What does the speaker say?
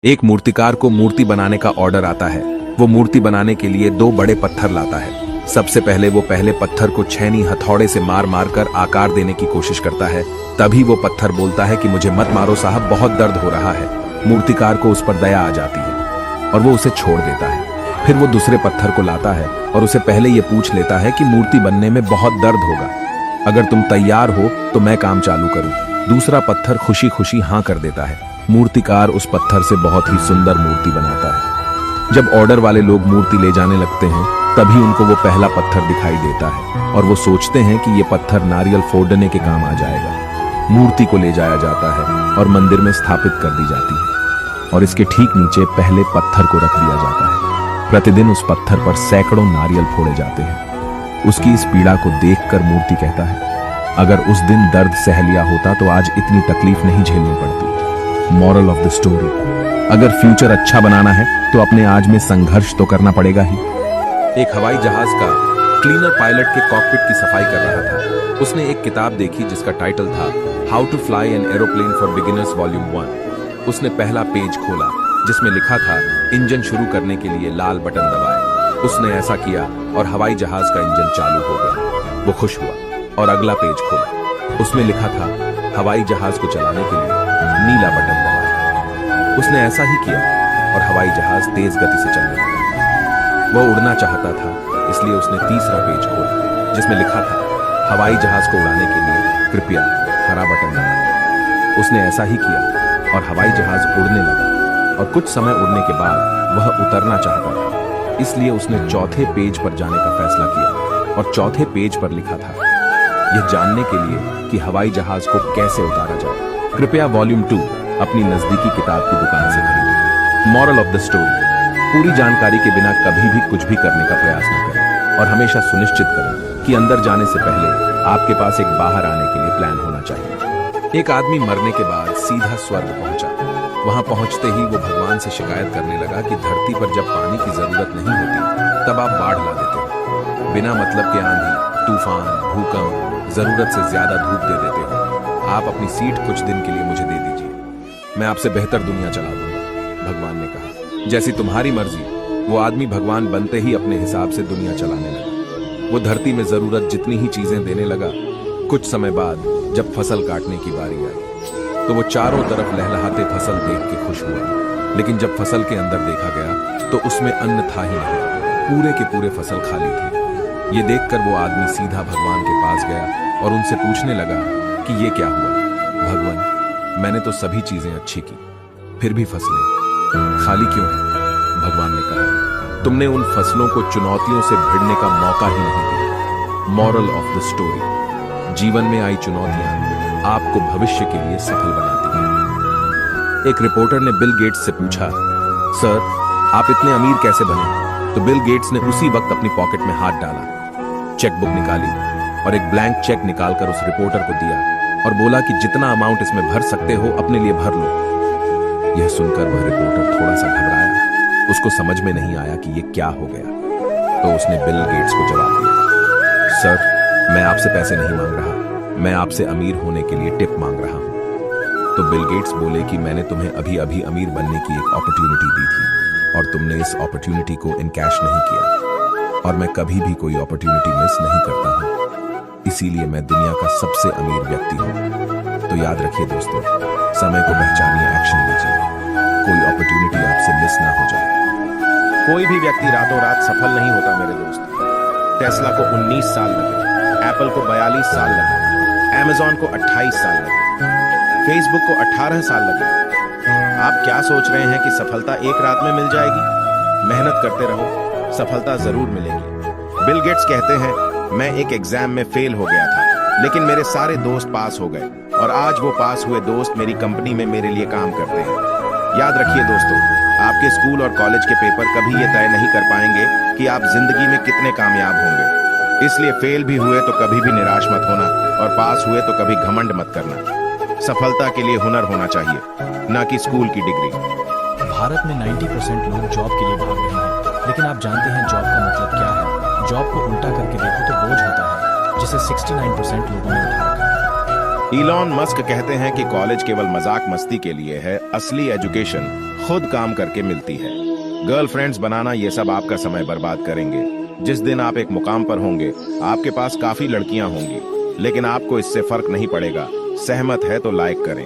एक मूर्तिकार को मूर्ति बनाने का ऑर्डर आता है। वो मूर्ति बनाने के लिए दो बड़े पत्थर लाता है। सबसे पहले वो पहले पत्थर को छेनी हथौड़े से मार मार कर आकार देने की कोशिश करता है। तभी वो पत्थर बोलता है कि मुझे मत मारो साहब, बहुत दर्द हो रहा है। मूर्तिकार को उस पर दया आ जाती है और वो उसे छोड़ देता है। फिर वो दूसरे पत्थर को लाता है और उसे पहले ये पूछ लेता है कि मूर्ति बनने में बहुत दर्द होगा, अगर तुम तैयार हो तो मैं काम चालू करूं। दूसरा पत्थर खुशी खुशी हाँ कर देता है। मूर्तिकार उस पत्थर से बहुत ही सुंदर मूर्ति बनाता है। जब ऑर्डर वाले लोग मूर्ति ले जाने लगते हैं तभी उनको वो पहला पत्थर दिखाई देता है और वो सोचते हैं कि ये पत्थर नारियल फोड़ने के काम आ जाएगा। मूर्ति को ले जाया जाता है और मंदिर में स्थापित कर दी जाती है और इसके ठीक नीचे पहले पत्थर को रख दिया जाता है। प्रतिदिन उस पत्थर पर सैकड़ों नारियल फोड़े जाते हैं। उसकी इस पीड़ा को देखकर मूर्ति कहता है, अगर उस दिन दर्द सह लिया होता तो आज इतनी तकलीफ नहीं झेलनी पड़ती। मॉरल ऑफ द स्टोरी, अगर फ्यूचर अच्छा बनाना है तो अपने आज में संघर्ष तो करना पड़ेगा ही। एक हवाई जहाज का क्लीनर पायलट के कॉकपिट की सफाई कर रहा था। उसने एक किताब देखी जिसका टाइटल था how to fly an aeroplane for beginners volume 1। उसने पहला पेज खोला जिसमें लिखा था इंजन शुरू करने के लिए लाल बटन दबाएं। उसने ऐसा किया और हवाई जहाज का इंजन चालू हो गया। वो खुश हुआ और अगला पेज खोला। उसमें लिखा था हवाई जहाज को चलाने के लिए नीला बटन दबाएं। उसने ऐसा ही किया और हवाई जहाज तेज गति से चलने लगा। वो उड़ना चाहता था, इसलिए उसने तीसरा पेज खोला जिसमें लिखा था हवाई जहाज को उड़ाने के लिए कृपया हरा बटन दबाएं। उसने ऐसा ही किया और हवाई जहाज उड़ने लगा और कुछ समय उड़ने के बाद वह उतरना चाहता था, इसलिए उसने चौथे पेज पर जाने का फैसला किया और चौथे पेज पर लिखा था यह जानने के लिए कि हवाई जहाज को कैसे उतारा जाए, कृपया वॉल्यूम 2 अपनी नजदीकी किताब की दुकान से खरीदें। मॉरल ऑफ द स्टोरी, पूरी जानकारी के बिना कभी भी कुछ भी करने का प्रयास न करें और हमेशा सुनिश्चित करें कि अंदर जाने से पहले आपके पास एक बाहर आने के लिए प्लान होना चाहिए। एक आदमी मरने के बाद सीधा स्वर्ग पहुंचा। वहां पहुंचते ही वो भगवान से शिकायत करने लगा कि धरती पर जब पानी की जरूरत नहीं होती तब आप बाढ़ ला देते हो। बिना मतलब के आंधी, तूफान, भूकंप, जरूरत से ज्यादा धूप दे देते हो। आप अपनी सीट कुछ दिन के लिए मुझे दे दीजिए, मैं आपसे बेहतर दुनिया चला दूंगा। भगवान ने कहा जैसी तुम्हारी मर्जी। वो आदमी भगवान बनते ही अपने हिसाब से दुनिया चलाने लगा। वो धरती में जरूरत जितनी ही चीजें देने लगा। कुछ समय बाद जब फसल काटने की बारी आई तो वो चारों तरफ लहलहाते फसल देख के खुश हुआ, लेकिन जब फसल के अंदर देखा गया तो उसमें अन्न था ही नहीं। पूरे के पूरे फसल खाली थे। ये देखकर वो आदमी सीधा भगवान के पास गया और उनसे पूछने लगा कि ये क्या हुआ। भगवान, मैंने तो सभी चीजें अच्छी की, फिर भी फसलें खाली क्यों है? भगवान ने कहा तुमने उन फसलों को चुनौतियों से भिड़ने का मौका ही नहीं दिया। मॉरल ऑफ द स्टोरी, जीवन में आई चुनौतियां आपको भविष्य के लिए सफल बनाती हैं। एक रिपोर्टर ने बिल गेट्स से पूछा, सर आप इतने अमीर कैसे बने? तो बिल गेट्स ने उसी वक्त अपनी पॉकेट में हाथ डाला, चेकबुक निकाली और एक ब्लैंक चेक निकालकर उस रिपोर्टर को दिया और बोला कि जितना अमाउंट इसमें भर सकते हो अपने लिए भर लो। यह सुनकर वह रिपोर्टर थोड़ा सा घबराया। उसको समझ में नहीं आया कि यह क्या हो गया। तो उसने बिल गेट्स को जवाब दिया, सर मैं आपसे पैसे नहीं मांग रहा, मैं आपसे अमीर होने के लिए टिप मांग रहा हूं। तो बिल गेट्स बोले कि मैंने तुम्हें अभी अभी अमीर बनने की एक अपॉर्चुनिटी दी थी और तुमने इस अपॉर्चुनिटी को इनकैश नहीं किया और मैं कभी भी कोई अपॉर्चुनिटी मिस नहीं करता हूं, इसीलिए मैं दुनिया का सबसे अमीर व्यक्ति हूं। तो याद रखिए दोस्तों, समय को पहचानिए, एक्शन लीजिए, कोई अपॉर्चुनिटी आपसे मिस ना हो जाए। कोई भी व्यक्ति रातों रात सफल नहीं होता मेरे दोस्त। टेस्ला को 19 साल लगे, एप्पल को 42 साल लगे, अमेज़न को 28 साल लगे, फेसबुक को 18 साल लगे। आप क्या सोच रहे हैं कि सफलता एक रात में मिल जाएगी? मेहनत करते रहो, सफलता जरूर मिलेगी। बिल गेट्स कहते हैं मैं एक एग्जाम में फेल हो गया था लेकिन मेरे सारे दोस्त पास हो गए और आज वो पास हुए दोस्त मेरी कंपनी में मेरे लिए काम करते हैं। याद रखिए दोस्तों, आपके स्कूल और कॉलेज के पेपर कभी ये तय नहीं कर पाएंगे कि आप जिंदगी में कितने कामयाब होंगे। इसलिए फेल भी हुए तो कभी भी निराश मत होना और पास हुए तो कभी घमंड मत करना। सफलता के लिए हुनर होना चाहिए, ना कि स्कूल की डिग्री। भारत में 90% लोग जॉब के लिए भाग रहे हैं, लेकिन आप जानते हैं जॉब का मतलब क्या है? जॉब को उल्टा करके देखो तो बोझ होता है, जिसे 69% लोगों ने उठा रखा है। इलॉन मस्क कहते हैं कि कॉलेज केवल मजाक मस्ती के लिए है, असली एजुकेशन खुद काम करके मिलती है। गर्लफ्रेंड्स बनाना ये सब आपका समय बर्बाद करेंगे। जिस दिन आप एक मुकाम पर होंगे आपके पास काफी लड़कियां होंगी, लेकिन आपको इससे फर्क नहीं पड़ेगा। सहमत है तो लाइक करें।